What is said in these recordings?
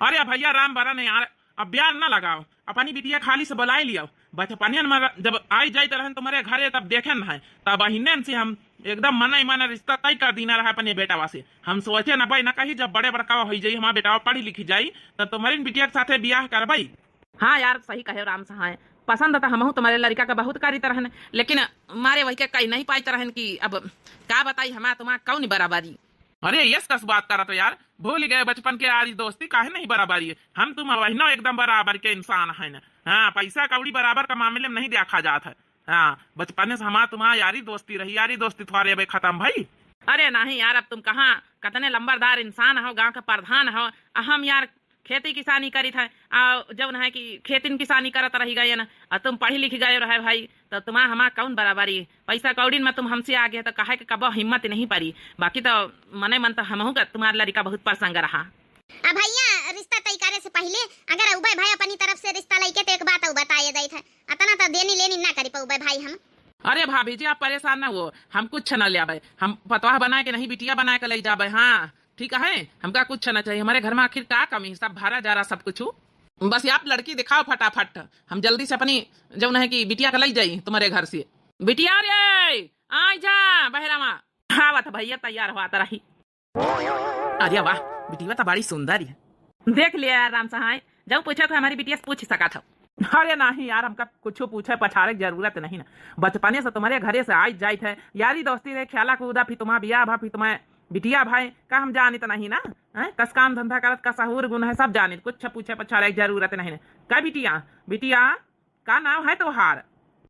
अरे भैया राम बरा नहीं यार, अब ब्याह ना लगाओ, अपनी बिटिया खाली से बुलाई लिया। बचपनियन में जब आई जाई रहन तुम्हारे घरे तब देखे न है, तब अहिने से हम एकदम मना ही मना रिश्ता तय कर दीना रहा अपने बेटावा से। हम सोचे न भाई न कही जब बड़े बड़का हो जाई हमारा बेटावा पढ़ी लिखी जाई तब तुम्हारी बिटिया के साथे ब्याह कर भाई। हाँ यार सही कहे राम सहाय, पसंद था हमहू तुम्हारे लड़का का बहुत करी तरहन, लेकिन मारे वही के कहीं नहीं पाई तरहन की अब का बताई हमारा तुम्हारा कौन बराबरी। अरे यस कस बात करा तो यार, भूल गए बचपन के यारी दोस्ती काहे नहीं बराबरी है। हम तुम वही एकदम बराबर के इंसान है न। हाँ पैसा कौड़ी बराबर का मामले में नहीं देखा जाता है। हाँ बचपन से हमारा तुम्हारा यारी दोस्ती रही, यारी दोस्ती तुम्हारे अब खत्म भाई। अरे नहीं यार, अब तुम कहाँ कतने लंबरदार इंसान हो, गांव का प्रधान हो। हम यार खेती किसानी करी था, जब है कि खेती किसानी करत रही गए ना, तुम पढ़ी लिखी गए रहे भाई, तो तुम्हारा हमारा कौन बराबरी। पैसा कौड़ी में तुम हमसे आगे तो कहे के कब हिम्मत नहीं पड़ी। बाकी तो मने मन तो हमहू का तुम्हारा लड़का बहुत पसंद रहा। अब भैया रिश्ता तय करे से पहले अगर उबे भाई अपनी तरफ से रिश्ता लेके तो एक बात बताया जाई था, अतना तो देनी लेनी ना करी पाऊ भाई हम। अरे भाभी जी आप परेशान ना हो, हम कुछ न ले हम पतवाह बना के नहीं बिटिया बना के ले जाबे। हाँ ठीक है, हमका कुछ न चाहिए, हमारे घर में आखिर का कमी, सब भरा जा रहा सब कुछ। बस आप लड़की दिखाओ फटाफट, हम जल्दी से अपनी जो है कि बिटिया का ले जाई तुम्हारे घर से। बिटिया रे आ जा बहरामा। हाँ भैया तैयार हुआ रही। अरे वाह बिटिया तो बड़ी सुंदर है, देख लिया यार राम सहाय, जब पूछा तो हमारी बिटिया से पूछ सका था। अरे नहीं यार, हमका कुछ पूछे पछाड़े की जरूरत नहीं ना। बचपने से तुम्हारे घरे से आई जाए थे, यारी दोस्ती रहे, ख्याला कूदा, फिर तुम्हारा बिया भा, फिर तुम्हारे बिटिया भाई का हम जाने तो नहीं ना। कस काम धंधा करत का सहूर गुण है सब जाने, कुछ पूछे पछाड़े की जरूरत नहीं ना। का बिटिया बिटिया का नाम है तोहार?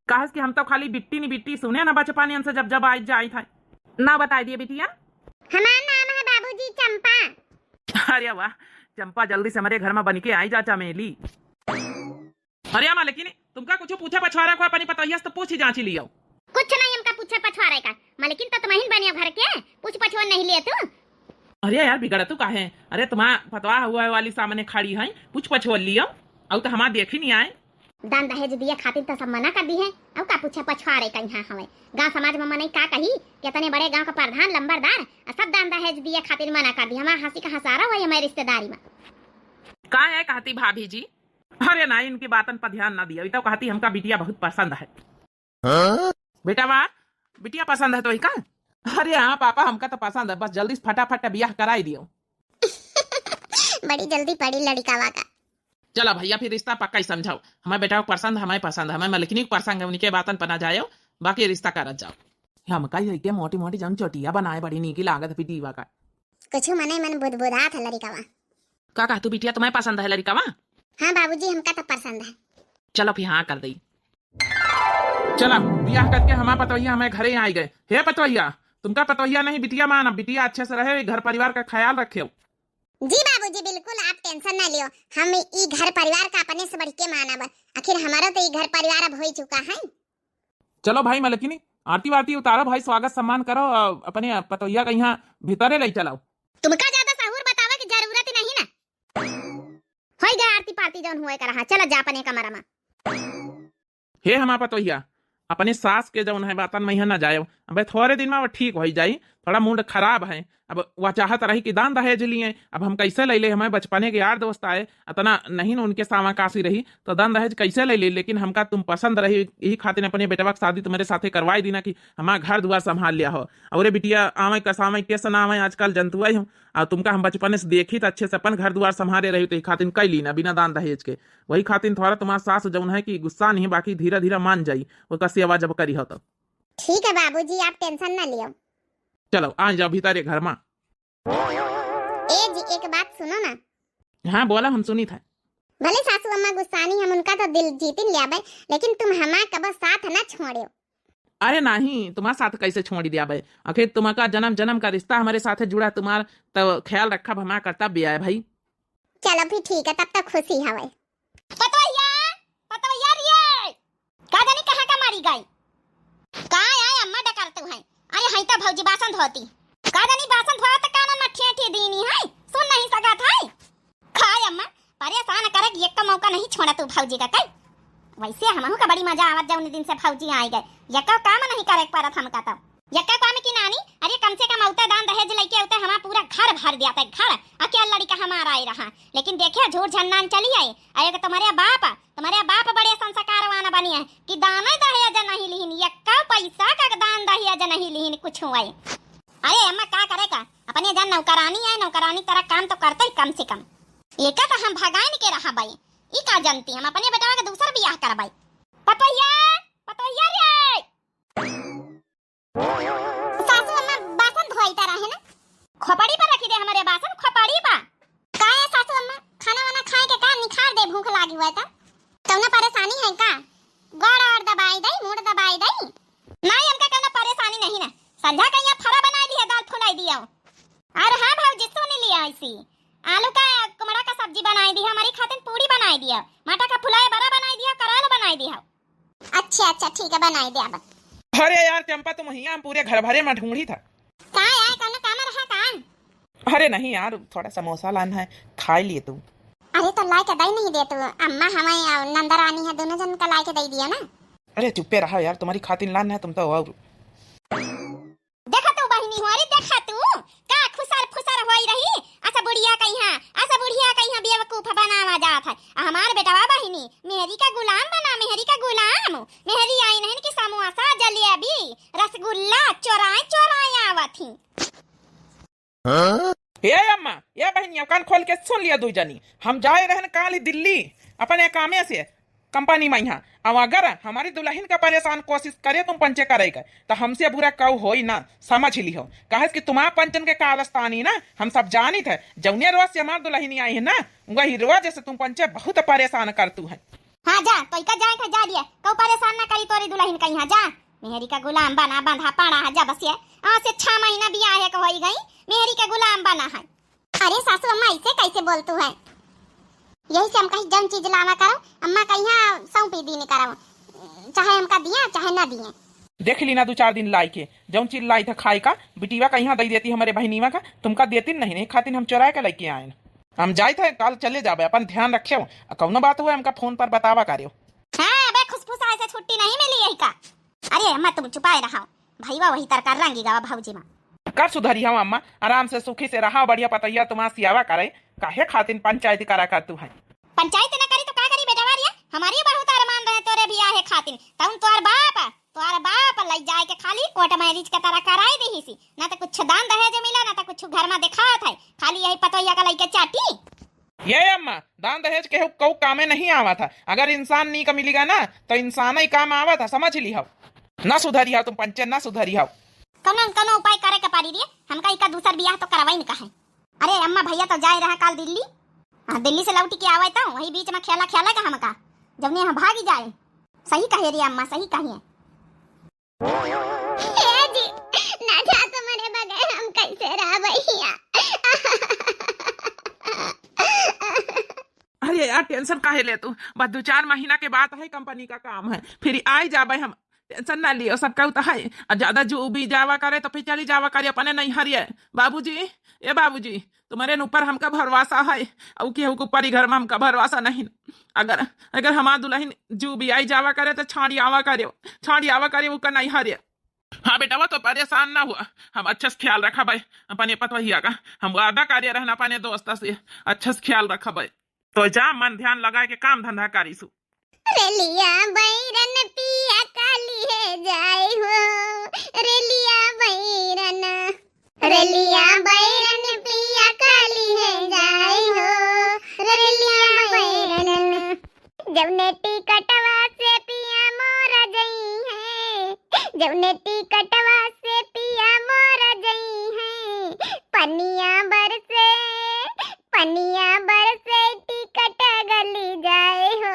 कहा कि हम तो खाली बिट्टी नहीं बिट्टी सुने ना बचपन से, जब जब आई जाए था ना बता दिए बिटिया। हमारा नाम है बाबूजी चंपा। अरे वाह चंपा, जल्दी से हमारे घर में बन के आई जा चमेली। अरे अम्मा लेकिन तुमका कुछ पूछा पछवाड़ा को अपनी पतोहिया से तो पूछ ही जांची लियो। कुछ नहीं हमका पूछे पछवाड़े का, मालिकिन तो तुम्हें बनिया घर के पूछ पछवा नहीं लिए तू। अरे यार बिगड़ तू काहे, अरे तुम्हारा पतवा हुआ वाली सामने खड़ी है, पूछ पछवा लियो, और तो हमारा देख ही नहीं आए। दान दहेज दिए खातिर तो सब मना कर दी है, अब का पूछे पछवाड़े का यहाँ हमें गांव समाज में मना का कही कि इतने बड़े गांव का प्रधान लंबरदार सब दान दहेज दिए खातिर मना कर दी। हमारा हंसी का हंसारा हुआ हमारी रिश्तेदारी में। का है कहती भाभी जी? अरे नहीं इनकी बातन पर ध्यान ना दिया, तो कहती हमका बिटिया बहुत पसंद है। बेटा वाह बिटिया पसंद है तो का? अरे हाँ पापा हमका तो पसंद है, बस जल्दी से फटाफट ब्याह कराई दियो। बड़ी जल्दी पड़ी लड़का वाका। चलो भैया फिर रिश्ता पक्का ही समझाओ, हमारे बेटा को पसंद है, हमें पसंद है, हमें मलकिनी को पसंद है, उनके बातन पर ना जाओ, बाकी रिश्ता करत जाओ। हम कही के मोटी मोटी जन चोटिया बनाए बड़ी नीकी लागत बिटिया का। कुछ मने मन बुदबुदा था लड़का वा। का कहा तू बिटिया तुम्हें पसंद है लड़का वा? हाँ बाबूजी हमका तो पसंद है। चलो फिर हाँ कर दी। चला ब्याह करके हमारा पतोहिया हमारे घरे आई गए। हे पतोहिया तुमका पतोहिया नहीं बिटिया माना, बिटिया अच्छे से रहे, घर परिवार का ख्याल रखे। जी बाबूजी बिल्कुल आप टेंशन ना लियो, हम ई घर परिवार का अपने से बढ़ के मानब, आखिर हमारा तो ई घर परिवार अब हो चुका है। चलो भाई मलकिनी आरती वारती उतारो भाई, स्वागत सम्मान करो, अपने पतोहिया का यहाँ भीतरे ले चलाओ। तुमका ज्यादा सहूर बतावा की जरूरत नहीं ना, हो गया आरती पार्टी जौन हुए करा। चलो जा अपने कमरा में। हे हमारा पतोहिया अपने सास के जौन है बातन में ना जाए, अब थोड़े दिन में वो ठीक हो जाई, थोड़ा मूड खराब है, अब वह चाहत रही कि दान दहेज लिए, अब हम कैसे ले ले, हमारे बचपने के यार दोस्त आए, इतना नहीं ना उनके सामा काशी रही तो दान दहेज कैसे ले ले, लेकिन हमका तुम पसंद रही, यही खातिर अपने बेटवा की शादी तुम्हारे साथे करवाई दी ना कि हमारा घर दुआर संभाल लिया हो। और बिटिया आवे कसावे कैसे ना आवे आजकल जंतुआ ही हूँ, और तुमका हम बचपने से देखी तो अच्छे से अपन घर दुआर संभाले रही, तो यही खातिर कई ली ना बिना दान दहेज के। वही खातिर थोड़ा तुम्हारा सास जौन है कि गुस्सा नहीं, बाकी धीरे धीरे मान जाई, वो कसी आवाज जब करी हो तो। ठीक है बाबूजी आप टेंशन ना लियो। चलो आ जाओ भीतर घर में। ए जी एक बात सुनो ना। हाँ बोला हम सुनी था। भले सासू अम्मा गुस्सानी हम उनका तो दिल जीतिन लिया भाई, लेकिन तुम हमारा कब साथ ना छोड़ियो। अरे नहीं तुम्हारा साथ कैसे छोड़ दिया भाई, आखिर तुम्हारा जन्म जन्म का रिश्ता हमारे साथ जुड़ा, तुम्हारा तो ख्याल रखा हमारा कर्तव्य है भाई। चलो फिर ठीक है, तब तक खुशी है भाई। पतोहिया पतोहिया रे का जानी कहां का मारी गई, का आए अम्मा डकारते हैं। अरे हई त भौजी बासन धोती, का जानी बासन धोया त कान में ठेठी दीनी है, सुन नहीं सकत है। खाए अम्मा परेशान करे कि एक का मौका नहीं छोड़ा तू भौजी का कई। वैसे हमहु का बड़ी मजा आवत जब दिन से भौजी आई गए, एक का काम नहीं करे परत हमका तो। यक्का काम की नानी, अरे कम से कम औता दान दहेज लेके औता हमारा पूरा घर भर दिया था। घर अकेला लड़का हमारा आई रहा, लेकिन देखिए झूठ झन्नान चली आई। आएगा तुम्हारे बाप बड़े संस्कारवान बनी है कि दान दहेज नहीं लिहिन, यक्का पैसा का दान दहेज नहीं लिहिन कुछ हुआ। अरे अम्मा क्या करेगा, अपने जन नौकरानी है, नौकरानी तरह काम तो करते ही कम से कम। एक तो हम भगाइन के रहा भाई, ई का जानती हम अपने बेटा का दूसरा ब्याह करवाई। पतोहिया रे सासू अम्मा बासन धोईता रहे ना, खोपड़ी पर रखी दे हमारे बासन, खोपड़ी पर का है सासू अम्मा, खाना वाना खाए के का निखार दे, भूख लागी हुआ था तो ना परेशानी है का, गोड़ और दबाई दई, मुंड दबाई दई। नहीं हमका कहना परेशानी नहीं ना, संध्या का यहाँ फरा बनाई दी है, दाल फुलाई दिया। अरे हाँ भाव जिसको नहीं लिया ऐसी आलू का कुमड़ा का सब्जी बनाई दी, हमारी खातिर पूरी बनाई दिया, मटर का फुलाए बड़ा बनाई दिया, कराल बनाई दिया। अच्छा ठीक है बनाई दिया। अरे यार चंपा तुम यहाँ पूरे घर भरे में ढूंढी था। कहाँ आए कौन काम रहा कहाँ? अरे नहीं यार थोड़ा समोसा लाना है, खा लिए तू। अरे तो ला के दई नहीं दे तू, अम्मा हमें नंदा रानी है, दोनों जन का ला के दई दिया ना। अरे चुप्पे रहा यार, तुम्हारी खातिर लाना है तुम तो। और देखा तू बहिनी हो, अरे देखा तू का खुसर होई रही, ऐसा बुढ़िया कहीं बेवकूफ बनावा जात है। हमार बेटवा बहिनी मेहरी का गुलाम बना, मेहरी आई नहीं कि समोसा जलेबी रसगुल्ला चोराए आवत थी। ये अम्मा ये बहनी कान खोल के सुन लिया दू जनी, हम जाए रहन काल दिल्ली अपने कामे से कंपनी में यहाँ। अब अगर हमारी दुल्हन का परेशान कोशिश करे तुम पंचे करेगा तो हमसे बुरा कऊ हो ही ना, समझ लियो। कहे कि तुम्हारा पंचन के कारस्तानी ना हम सब जानी थे, जौने रोज से हमारी दुल्हन आई है ना वही रोज जैसे तुम पंचे बहुत परेशान करतू है। हाँ जा तो इका जाए जा दिया, कऊ परेशान ना करी तोरी दुल्हन का, यहाँ जा मेहरी का गुलाम बना, बंधा पाड़ा है जा, बस ये आज से 6 महीना बियाह है हो गई, मेहरी का गुलाम बना है। अरे सासू अम्मा ऐसे कैसे बोलतू है, यही से हम कहीं जन चीज लावा करो, अम्मा कहीं सौंपी दी नहीं करो, चाहे हमका दिया चाहे ना दिए। देख ली ना 2-4 दिन लाई के जौन चीज लाई था खाई का बिटिया कहीं दे देती हमारे बहनीवा का, तुमका देती नहीं खातिर हम चुरा के लेके आए। हम जाए थे कल चले जाबे, अपन ध्यान रखे कौनो बात हुआ हमका फोन पर बतावा करियो। हाँ बे खुशफुसा से छुट्टी नहीं मिली यही का। अरे अम्मा तुम छुपाए रहा, भईवा वही तरकार रंगी गावा भौजी मां कर सुधरी हम अम्मा, आराम से सुखी से रहा, बढ़िया पतैया तुम्हारा सियावा करे, काहे खातिर पंचायती करा कर तू है। पंचायत न करी तो का करी बेटा वारिया, हमारी बहुत अरमान रहे तोरे भी आहे खातिर, तउन तोर बाप लई जाए के खाली कोर्ट मैरिज के तरह कराई देही सी, ना तो कुछ दान दहेज मिला ना तो कुछ घर में दिखात है, खाली यही पतोइया का लई के चाटी। ये अम्मा दान दहेज के कऊ कामे नहीं आवा था, अगर इंसान नहीं का मिलेगा ना तो इंसान ही काम आवा था, समझ ली हो ना। सुधरी हो तुम पंचे ना सुधरी हो, कनो उपाय करे के पारी रे, हमका इका दूसर बियाह तो करवाई न कहे। अरे अम्मा भैया तो जाए रहा काल दिल्ली, दिल्ली से लौटी के आवे तो वही बीच में खेला का हमका जब ने हम भागी जाए। सही कहे रे अम्मा, सही कहिए। ए जी ना जा तुम्हारे बगैर हम कैसे रह भैया। अरे यार टेंशन काहे ले तू, बस 2-4 महीना के बाद है कंपनी का काम है, फिर आई जाबे हम, टेंशन ना लियो, सब कहू तो है। ज्यादा जो भी जावा करे तो फिर चली जावा करे अपने नहीं हरिए। बाबूजी तुम्हारे ऊपर हमका भरवासा है, और केहू के ऊपर घर में हमका भरवासा नहीं। अगर हमार दुल्हन जो भी आई जावा करे तो छाड़ी आवा करे वो का नहीं हरिए। हाँ बेटा वो तो परेशान ना हुआ, हम अच्छे से ख्याल रखा भाई अपने पतवहिया का, हम वादा कार्य रहना अपने दोस्त से अच्छे से ख्याल रखा भाई। तो जा मन ध्यान लगा के काम धंधा करीसु। रेलिया बैरन पिया काली है जाए हो, रेलिया बैरन पिया काली है जाए हो, रेलिया बैरन जब ने टिकटवा से पिया मोरा जई है, जब ने टिकटवा से पिया मोरा जई है, पनिया बरसे टिकट गली जाए हो,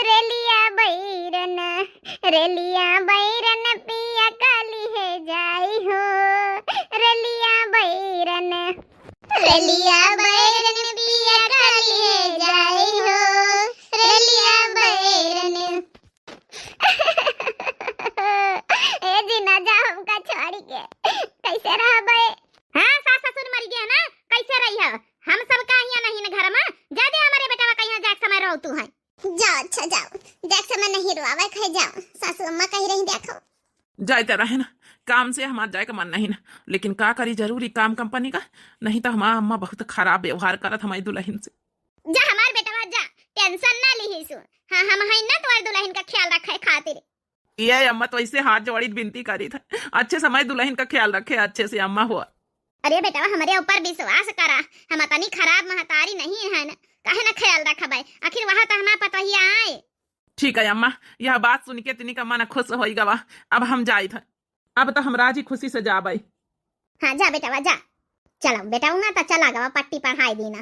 रेलिया बैरन पिया काली है जाई हो, रेलिया बैरन पिया काली है जाई हो, रेलिया बैरन। ए जी ना जा हमका छोड़ के कैसे रह बे। हाँ सास ससुर मर गया ना, कैसे रही हो, हम सब का यहाँ नहीं न घर में, जादे हमारे बेटा का यहाँ जाके समय रहो तू है। जाओ अच्छा जाओ, देख समय नहीं रुआवे कहे जाओ, सासू अम्मा कही रही देखो। जाते रहे ना, काम से हमार जाए का मन नहीं ना, लेकिन का करी जरूरी काम कंपनी का, नहीं तो हमार अम्मा बहुत खराब व्यवहार करत हमारी दुल्हन से। जा हमार बेटा जा, टेंशन ना लीही सु। हाँ हम है ना तुम्हारी दुल्हन का ख्याल रखे खातिर। ये अम्मा तो ऐसे हाथ जोड़ी विनती करी था, अच्छे से हमारी दुल्हन का ख्याल रखे अच्छे से अम्मा हुआ। अरे बेटा हमारे ऊपर विश्वास करा, हम तनी खराब महतारी नहीं है ना, काहे ना ख्याल रखा भाई, आखिर वहां तो हमारा पतोहिया आए। ठीक है अम्मा, यह बात सुन के तिनी का मन खुश हो गवा। अब हम जाए था, अब तो हम राजी खुशी से जा भाई। हाँ जा बेटा जा, चलो बेटा ना तो चला गवा पट्टी पढ़ाई देना।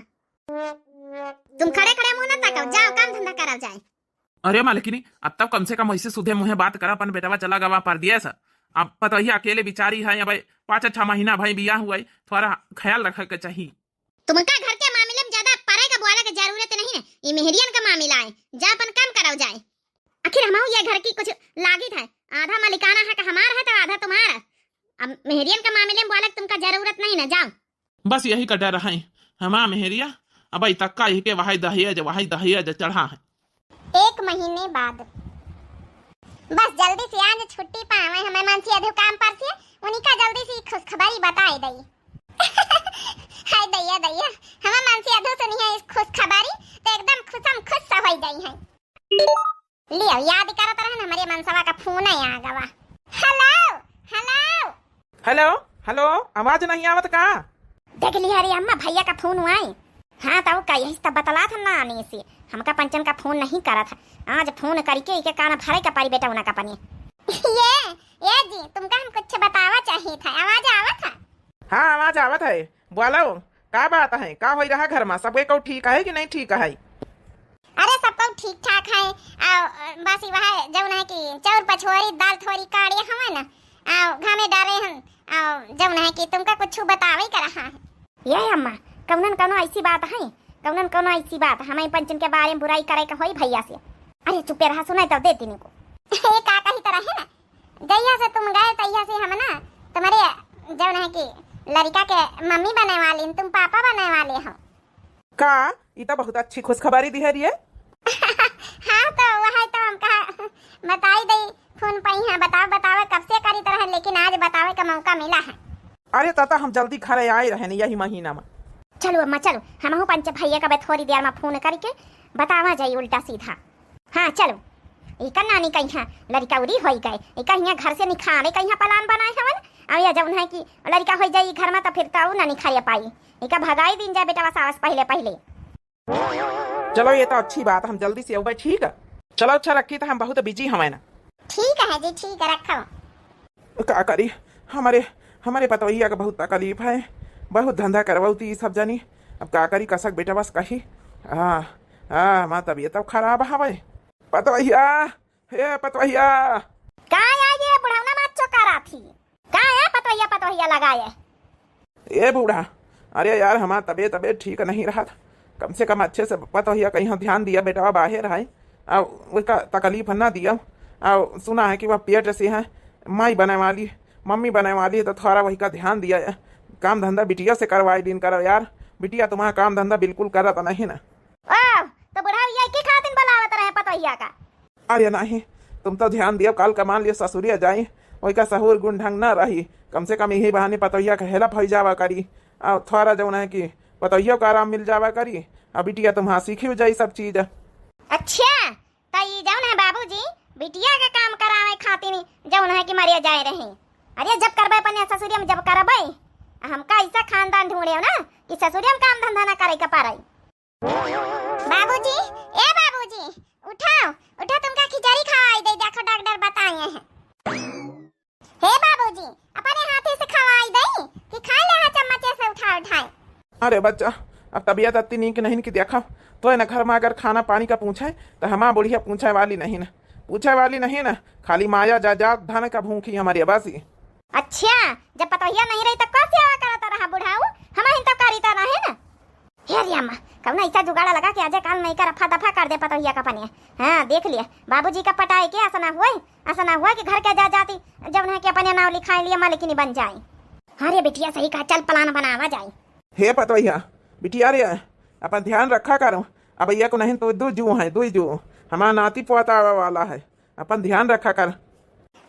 तुम खड़े खड़े मुंह ना तकाओ, जाओ काम धंधा करा जाए। अरे मालिकिनी, अब तक कम से कम ऐसे सुधे मुँहे बात करा, अपन बेटा चला गवा पर दिया सर। अब पता ही अकेले बिचारी है, भाई 5-6 महीना भाई बियाह हुआ है, थोड़ा ख्याल रखे के चाहिए। तुमका घर के मामले में ज्यादा परे का बोला की जरूरत नहीं है, ये मेहरियन का मामला है, जा अपन काम कराओ जाए। आखिर हम ये घर की कुछ लागत है, आधा मालिकाना है का हमारा है तो आधा तुम्हारा। अब मेहरियन का मामले में बोला तुमका जरूरत नहीं ना, जाओ। बस यही का डर है हमारा मेहरिया, अब तक का यही के वही दहिया चढ़ा है। 1 महीने बाद बस जल्दी से आज छुट्टी पावे हमें मन से अधो काम पर से, उन्हीं का जल्दी से खुशखबरी बताई दई। हाय दैया दैया, हमें मन से अधो सुनी है इस खुशखबरी तो एकदम खुशम खुश सा हो गई है। लियो याद करत रहन हमारे मनसवा का फोन है आ गवा। हेलो हेलो हेलो हेलो, आवाज नहीं आवत का? देख ली हरी अम्मा भैया का फोन हुआ है। हाँ तो कही तो बतला था ना आने से, हमका पंचन का फोन नहीं करा था, आज फोन करके के काना भरे का पारी बेटा उना का पानी। ये जी तुमका हम कुछ बतावा चाहिए था, आवाज आवत था? हाँ आवाज आवत है, बोलो का बात है, का हो रहा घर में, सबके को ठीक है कि नहीं ठीक है? अरे सबको ठीक ठाक है, बस वह जौन है कि चौर पछोरी दाल थोड़ी काढ़े हमें ना घामे डाले हम, जौन है कि तुमका कुछ बतावे कर रहा है। ये अम्मा कौनन कौनो ऐसी बात है, कौनन कौनो ऐसी बात हमें पंचन के बारे में बुराई करे का होई भैया से? अरे चुप रहा, सुनाई तो देती नहीं को। ये का कही तरह है ना, जैया से तुम गए तैया से हम ना तुम्हारे जौन है कि लड़का के मम्मी बने वाली, तुम पापा बने वाले हो का? ये तो बहुत अच्छी खुशखबरी दी है रे। हाँ तो वह तो हम कहा बताई दई फोन पई है, बताओ कब से करी तरह, लेकिन आज बतावे का मौका मिला है। अरे ताता हम जल्दी घरे आए रहे यही महीना में। चलो अम्मा चलो, हम पंच भैया का थोड़ी देर में फोन करके बतावा जाई उल्टा सीधा। हाँ चलो, एक नानी कहीं लड़का उड़ी हो गए, कहीं घर से निखारे कहीं प्लान बनाए हवन, अब यह जब है कि लड़का हो जाई घर में तो फिर तो ना निखारिया पाई, एक भगाई दिन जाए बेटा सास पहले पहले। चलो ये तो अच्छी बात, हम जल्दी से आऊँ। ठीक है चलो, अच्छा रखी तो हम बहुत बिजी हमें ना। ठीक है जी, ठीक है रखो। का करी, हमारे पतोहिया का बहुत तकलीफ है, बहुत धंधा करवाती सब जानी, अब का करी कसक बेटा बस कही। माँ तबीयत अब खराब हवे। पतोहिया हे पतोहिया, का ये बुढ़ावना मात चौकारा थी, का है पतोहिया लगाए? ए बूढ़ा, अरे यार हमारा तबीयत ठीक नहीं रहा था, कम से कम अच्छे से पतोहिया कहीं ध्यान दिया बेटा बाहर है, और उसका तकलीफ ना दिया, और सुना है कि वह पेट से है, माई बने वाली मम्मी बने वाली है, तो थोड़ा वही का ध्यान दिया, काम धंधा बिटिया से करवाए दिन करो यार, बिटिया तुम्हारा काम धंधा बिल्कुल करा तो नहीं ना। तो बुढ़ाविया के खातिर बुलावत रहे पतोहिया का? अरे नहीं, तुम तो ध्यान दिया, कल का मान लिया ससुरिया जाई, वही का सहूर गुण ढंग न रही, कम से कम यही बहाने पतोहिया का हेल्प हो जावा करी, और थोड़ा जो है कि पतोहिया का आराम मिल जावा करी, अब बिटिया तुम्हारा सीखी हो जाई सब चीज। अच्छा तो ये जौन है बाबूजी बिटिया का काम करावे खातिर जौन है कि मरिया जाए रहे। अरे जब करबे अपने ससुरिया में जब करबे, हमका ऐसा खानदान ढूंढे ना कि ससुरिया में काम धंधा ना करे का पारे। बाबूजी ए बाबूजी उठाओ तुमका खिचड़ी खवाई दे, देखो डॉक्टर बताए हैं। हे बाबूजी अपने हाथे से खवाई दे कि खा ले चम्मच से उठाए। अरे बच्चा अब तबीयत इतनी नीक नहीं कि देखा तो न घर में अगर खाना पानी का पूछे तो हमारा बुढ़िया पूछे वाली नहीं ना, खाली माया जा धन का भूखी हमारी बासी। अच्छा जब पतोहिया नहीं रही तो कौन सेवा करता रहा बुढ़ाऊ, हम ही तो करीता रहे ना। हे अम्मा कौन ऐसा जुगाड़ा लगा कि आज काल नहीं कर रफा दफा कर दे पतोहिया का पनिया। हाँ देख लिया बाबूजी का पटाए के ऐसा ना हुआ कि घर के जा जाती जब है कि अपने नाम लिखाए लिए मालिकिनी बन जाए। अरे बिटिया सही कहा, चल प्लान बनावा जाए। हे पतोहिया बिटिया रे अपन ध्यान रखा करो, अब भैया को नहीं तो दू जू हमारा नाती पोता वाला है, अपन ध्यान रखा कर।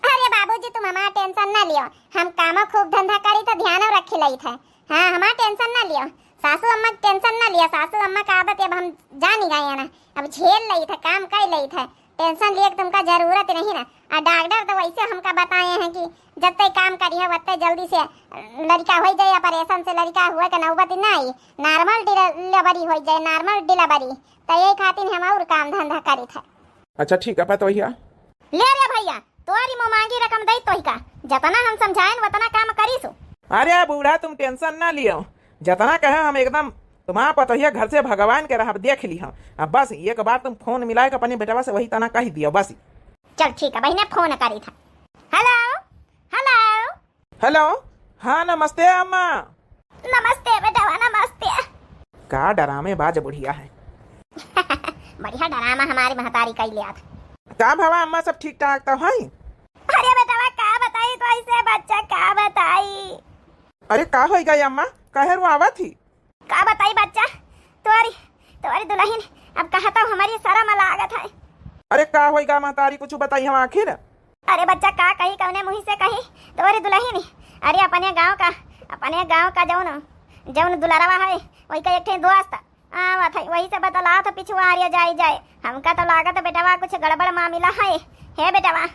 अरे बाबूजी तुम हमारा टेंशन ना लियो, हम कामो खूब धंधा करी तो ध्यान रखे लई था। हाँ हमारा टेंशन ना लियो, सासू अम्मा टेंशन ना लिया, सासू अम्मा का आदत अब हम जान ही गए ना, अब झेल लई था, काम कर लई था, टेंशन लिए तुमका जरूरत नहीं ना। और डॉक्टर तो वैसे हमका बताए हैं कि जब तक काम करी है वत्ते जल्दी से लड़का हो जाए, ऑपरेशन से लड़का हुआ के नौबत ना आई, नॉर्मल डिलीवरी हो जाए, नॉर्मल डिलीवरी, तो यही खातिर हम और काम धंधा करी था। अच्छा ठीक है पतोहिया। ले रे भैया तोरी मुँह मांगी रकम दई तो का, जतना हम समझाएं वतना काम करीसु। अरे बूढ़ा तुम टेंशन ना लियो, जतना कहे हम एकदम तुम्हारा पतोहिया घर से भगवान के रहा देख ली हम। अब बस एक बार तुम फोन मिलाए अपने बेटवा से वही तना कह दिया बस। चल ठीक है बहने फोन करी था। हेलो हेलो हेलो, हाँ नमस्ते अम्मा। नमस्ते बेटवा नमस्ते। का डरामे बाज बुढ़िया है। बढ़िया डरामा हमारी महतारी कई लिया था। का भवा अम्मा सब ठीक ठाक तो है? अरे बेटवा का बताई तो ऐसे बच्चा का बताई। अरे का हो गई अम्मा, कहे रो आवा थी? का बताई बच्चा, तुम्हारी दुल्हन अब कहता हूँ हमारी शर्म लागत है। अरे का होगा महतारी कुछ बताई हम आखिर। अरे बच्चा का कही कौने मुँह से कही तुम्हारी दुल्हन, अरे अपने गांव का जौन दुलारवा है वही का एक ठे दोस्त आवत है, वही से बतला तो पिछुआ जाए हमका तो लागत बेटवा कुछ गड़बड़ मामला है। हे बेटवा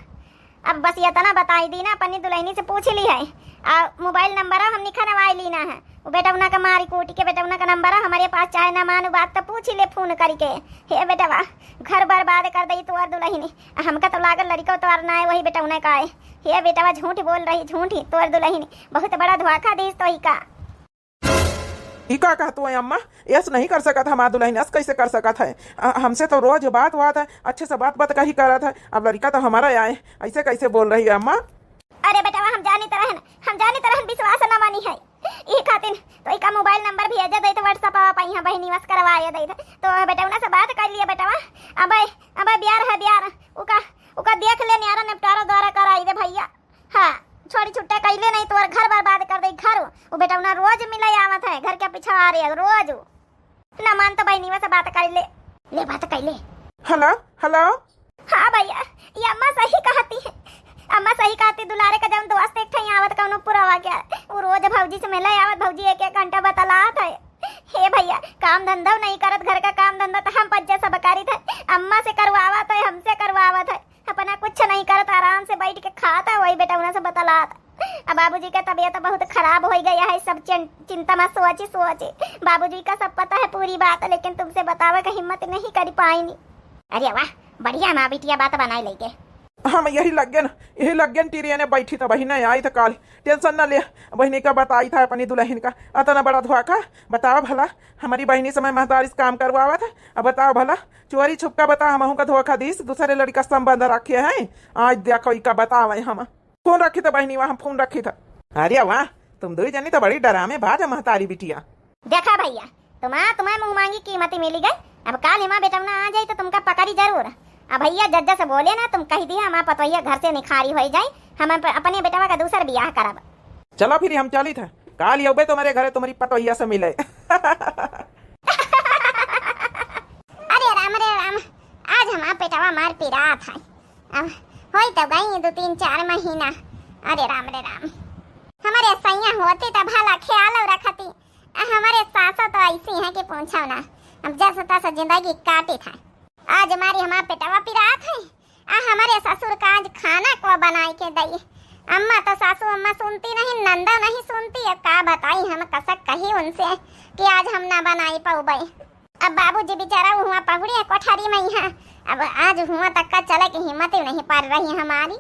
अब बस ये तना बताई दी ना, अपनी दुल्हनी से पूछ ली है और मोबाइल नंबर हम निखनवाई ली ना है, वो बेटवना का मारी कोटी के बेटवना का नंबर हमारे पास, चाहे ना मानू बात तो पूछ ले फोन करके। हे बेटवा घर बर्बाद कर दी तुअर दुल्हनी, हमका तो लागल लड़का तो ना है वही बेटवना का है। हे बेटवा झूठ बोल रही, झूठी तुअर दुल्हनी बहुत बड़ा धोखा दी तो ही का। का कहतु है अम्मा, ऐसा नहीं कर सकता हमारा दुल्हन, ऐसा कैसे कर सकता है? हमसे तो रोज बात हुआ था, अच्छे से बात का ही कर रहा था, अब लड़का तो हमारा आए, ऐसे कैसे बोल रही है अम्मा? अरे बेटवा हम जानी तरह विश्वास न मानी है, ई खातिर तो का मोबाइल नंबर भेज दे तो व्हाट्सएप पे यहाँ बहनी वस करवाए दे तो बेटवा से बात कर लिए बेटवा। अब बियार उका देख ले न्यारा निपटारा द्वारा कराई दे भैया। हाँ छोड़ी छुट्टा कैले नहीं तो घर बर्बाद कर दे घर, वो बेटवा रोज मिले आवत है घर के पीछे आ रही है रोज, न मान तो बहनी से बात कर ले बात कर ले। Hello hello. हाँ भैया ये अम्मा सही कहती है, अम्मा सही कहती, दुलारे का जब दोस्त एक ठई आवत कौनो पुरावा गया, वो रोज भौजी से मिले आवत, भौजी एक घंटा बतलात है। हे भैया काम धंधा नहीं करत, घर का काम धंधा तो हम पज्जे सब करी थे, अम्मा से करवावत है, हमसे करवावत है, अपना कुछ नहीं करत, आराम से बैठ के खाता वही बेटा उन्हें से बतलात। अब बाबूजी का तबीयत बहुत खराब हो गया है, सब चिंता मत सोची, बाबूजी का सब पता है पूरी बात, लेकिन तुमसे बतावे का हिम्मत नहीं कर पाई। अरे वाह बढ़िया माँ बिटिया बात बनाए लेके। हम यही लग गए टीरिया ने बैठी था, बहन आई था काल, टेंशन न ले, बहनी का बताई था अपनी दुल्हन का, अतना बड़ा धोखा। बताओ भला हमारी बहनी समय महतारी काम करवावा था, अब बताओ भला चोरी छुपका बता हम का धोखा दीस, दूसरे लड़का संबंध रखे हैं। आज देखो इका बतावे, हम फोन रखी था बहनी, वहाँ फोन रखी था। अरे वाह तुम दो जनी तो बड़ी डरामे बाज महतारी बिटिया। देखा भैया तुम्हें मुँह मांगी कीमती मिली गई, अब काल हिमा बेटा आ जाये तो तुमका पकड़ी जरूर। अब भैया जज्जा से बोले ना, तुम कह दिया हमारा पतोहिया घर से निखारी हो जाए, हम अपने बेटवा का दूसरा ब्याह करब। चलो फिर हम चली था काल योबे तुम्हारे घरे तुम्हारी पतोहिया से मिले। अरे राम आज हमारा बेटवा मार पिरात है, अब होई तो गई 2-3-4 महीना। अरे राम हमारे सैया होती तो भला ख्याल रखती, हमारे सासा तो ऐसी है कि पूछो ना, अब जैसा तैसा जिंदगी काटी था। आज हमारा पेटवा पिरात है, हमारे ससुर का आज खाना को बनाई के दई, अम्मा तो सासू अम्मा सुनती नहीं, नंदा नहीं सुनती, अब का बताई हम कसक कही उनसे कि आज हम ना बनाई पाऊबई। अब बाबूजी बेचारा हुआ पहुड़ी है कोठारी में यहाँ, अब आज हुआ तक का चले की हिम्मत ही नहीं पड़ रही हमारी।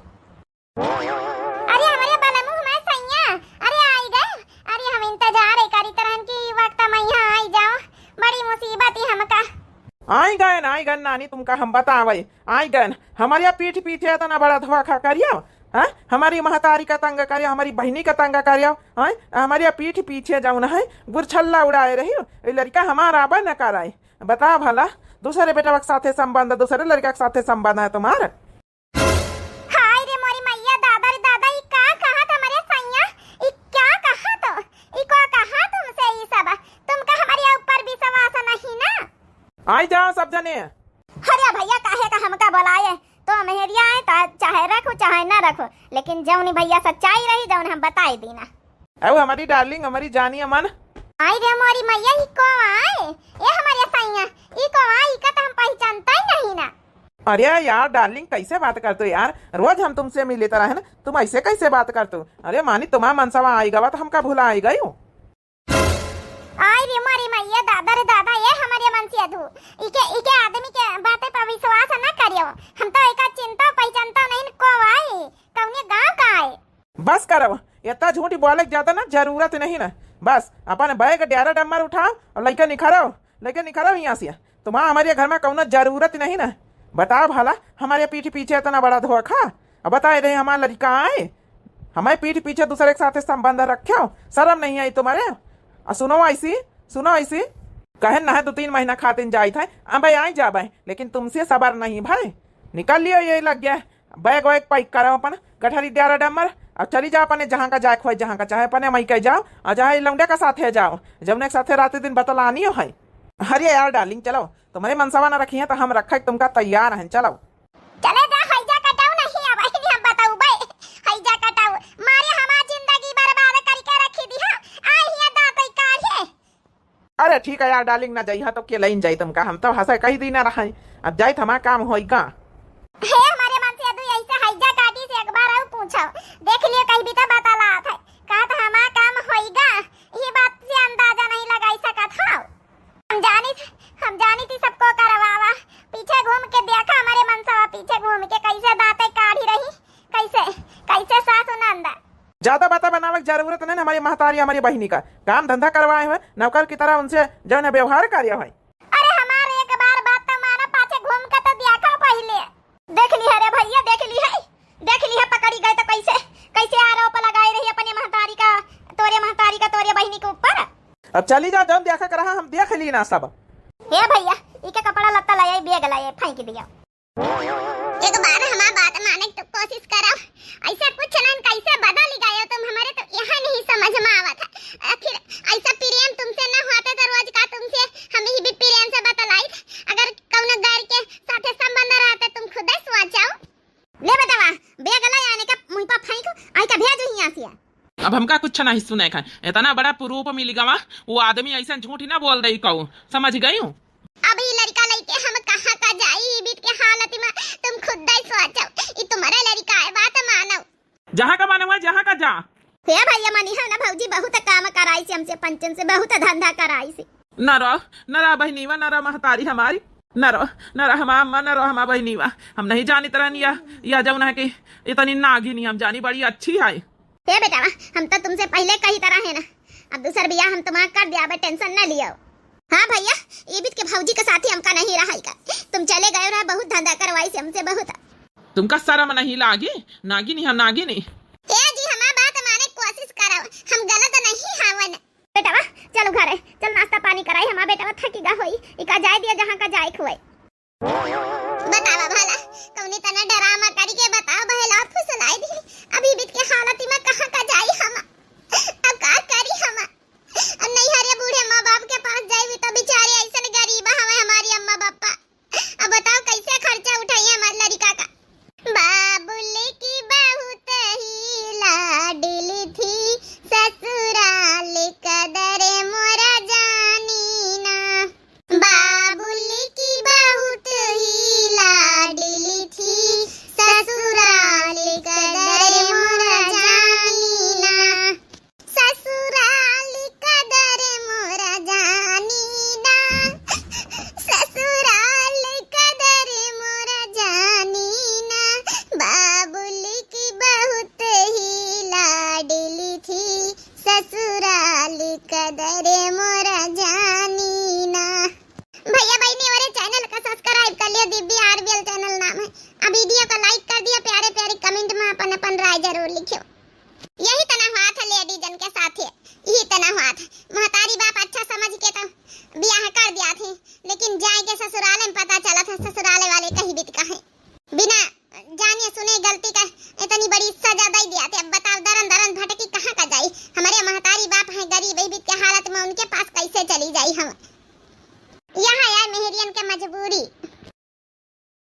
अरे हमारे बालमू हमारे सैया अरे आई गए, अरे हम इंतजार करी तरह की वक्त में यहाँ आई जाओ, बड़ी मुसीबत ही हमका। आई गए नानी तुमका हम बतावे, आई गए हमारे पीठ पीछे इतना बड़ा धोखा करियो, हाँ हमारी महतारी का तंग करियो, हमारी बहनी का तंग करियो, हाँ हमारे पीठ पीछे जाऊन है गुरछल्ला उड़ाए रही लड़का हमारा अब न कराए। बता भला दूसरे बेटा के साथे संबंध, दूसरे लड़का के साथे संबंध है तुम्हारा? हाय रे मोरी मैया, दादा रे दादा, ई का कहा हमारे सैया, ई क्या कहा तो, ई को कहा तुमसे ई सब, तुमका हमारे ऊपर विश्वास नहीं ना? आई जाओ सब जने। अरे भैया काहे का हमका बुलाए, तो मेहरिया है तो चाहे रखो चाहे ना रखो, लेकिन जौन भैया सच्चाई रही जौन हम बताई दीना। अब हमारी डार्लिंग, हमारी जानी अमन, आई रे मोरी मैया, ही को आए ये हमारे सैया, ई को आई का तो हम पहचानता ही नहीं ना। अरे यार डार्लिंग कैसे बात करते हो यार, रोज हम तुमसे मिल लेता रहे ना, तुम ऐसे कैसे बात करते हो? अरे मानी तुम्हारा मनसावा आएगा तो हमका भूला आई गई हूँ। आई रे मोरी मैया, दादा रे दादा, ये हमारे मन से अधू इके आदमी के बातें पर विश्वास न करियो। हम तो एका चिंता पहचानता नहीं को आई, कौने गांव का आए। बस करो, इतना झूठी बोले ज्यादा ना जरूरत नहीं ना। बस अपन बैग डेरा डम्बर उठाओ और लड़के निखरो यहाँ से। तुम्हारा हमारे घर में कौन जरूरत नहीं ना। बताओ भला, हमारे पीठ पीछे इतना बड़ा धोखा। अब बताए रहे हमारे लड़का आए, हमारे पीठ पीछे दूसरे के साथ संबंध रखे, शर्म नहीं आई तुम्हारे? सुनो ऐसी कहे ना है 2-3 महीना खातिर जाए थे, अब आई जा भाई, लेकिन तुमसे सबर नहीं भाई। निकल लियो, ये लग गया बैग वैग पैक करो अपन गठरी डेरा डम्बर और चली जाओ अपने जहाँ का जाए खोज, जहाँ का चाहे अपने मई के जाओ और जहाँ लौंडे का साथ है जाओ, जमुने के साथ रात दिन बतलानी हो है। अरे यार डार्लिंग चलो, तुम्हारे मनसावा ना रखी है तो हम रखे तुमका तैयार हैं। चलो चले जा, हैजा कटाऊ नहीं अब ही हम बताऊ बे, हैजा कटाऊ मारे हमार जिंदगी बर्बाद करके रखी दी। हां आई हिया दातई काहे। अरे ठीक है यार डार्लिंग, ना जाइए तो के लइन जाई तुमका, हम तो हंसे कही दी ना रहे। अब जाए हमारा काम होगा। हे हमारे मन से अदू ऐसे हैजा काटी से एक बार आऊ पूछो, देख लियो कहीं भी तो बताला था का तो हमारा काम होएगा। ये बात से अंदाजा नहीं लगाई सकत हां। हम जानी थी सबको करवावा, पीछे घूम के देखा हमारे मनसावा, पीछे घूम के कैसे दांतें काढ़ी रही, कैसे सासू नंदा। ज्यादा बातें बनावे की जरूरत नहीं। हमारी महतारी हमारी बहनी का काम धंधा करवाए हुए नौकर की तरह उनसे जो है व्यवहार कार्य है। अरे हमारे एक बार बात तो माना, पाछे घूम के तो देखा पहले। देख ली है रे भैया, देख ली है पकड़ी गए तो कैसे आरोप लगाए रही अपने महतारी का, तोरे बहनी के ऊपर। अब चली जा, जब देखा कर हम देख ली ना सब। हे भैया इके कपड़ा लत्ता लाए, बैग लाए, फेंक दिया। एक बार हमारी बात माने की कोशिश करो, ऐसा कुछ नहीं कैसे बदल गए हो तुम, हमारे तो यहाँ नहीं समझ में आवत है। आखिर ऐसा प्रेम तुमसे न होता तो रोज का तुमसे हम ही भी प्रेम से बतलाई। अगर कौन गैर के साथे संबंध रहता तुम खुद ही सोचो। ले बतावा बैग लाए, आने का मुंह पर फेंक, आई का भेज यहां से। अब हमका कुछ नहीं सुने का, इतना बड़ा प्रूफ मिल गवा, वो आदमी ऐसा झूठी ना बोल रही कहूँ, समझ गई हूँ। अब ये लड़का लइके हम कहाँ का जाई, बीत के हालत में तुम खुद ही सोचो। ये तुम्हारा लड़का है, बात मानो। जहाँ का मानो जहाँ का जा। हे भैया मनी है ना भौजी, बहुत काम कराई से हमसे, पंचन से बहुत धंधा कराई से। न रो बहनीवा, न रो महतारी हमारी, न रो हमारा, न रो हमारा बहनीवा। हम नहीं जानी तरह या जौन है कि इतनी नागिनी हम जानी बड़ी अच्छी है। हे बेटा हम तो तुमसे पहले कही तरह है ना, अब दूसर बियाह हम तुम्हारा कर दिया, टेंशन न लियो। हाँ भैया ये बीत के भौजी के साथ ही हमका नहीं रहा का, तुम चले गए रहा, बहुत धंधा करवाई से हमसे बहुत। तुमका शर्म नहीं लागी? नागिनी हम नागिनी। ए जी हमारा बात माने कोशिश करो, हम गलत नहीं हावन। बेटा चलो घर चल, नाश्ता पानी कराई, हमारा बेटा थकीगा होई, इका जाए दिया जहाँ का जाए खुआई। बतावा भला कौनी तना डरामा करी के बताओ, बहला फुसलाई दी। अभी बीत के हालत में कहाँ का जाई हम, अब का करी हम। नहीं हरे बूढ़े माँ बाप के पास जाई तो बेचारे ऐसा गरीब हमें हमारी अम्मा पापा। अब बताओ कैसे खर्चा उठाइए हमारे लड़का का। बाबुल की बहुत ही लाडली थी, ससुराल कदर मोरा जानी ना। बाबुल की बहुत ही लाडली थी, ससुराल कदर मोरा जानी ना। ससुराल कदर मोरा जानी ना, ससुराल कदर मोरा जानी ना। बाबुल की बहुत ही लाडली थी, ससुराल कदर मोरा जानी ना। भैया बहनी हमारे चैनल का सब्सक्राइब कर लियो, दिव्या आरबीएल चैनल नाम है। अब वीडियो को लाइक कर दिया, प्यारे प्यारे कमेंट में अपन राय जरूर लिखियो।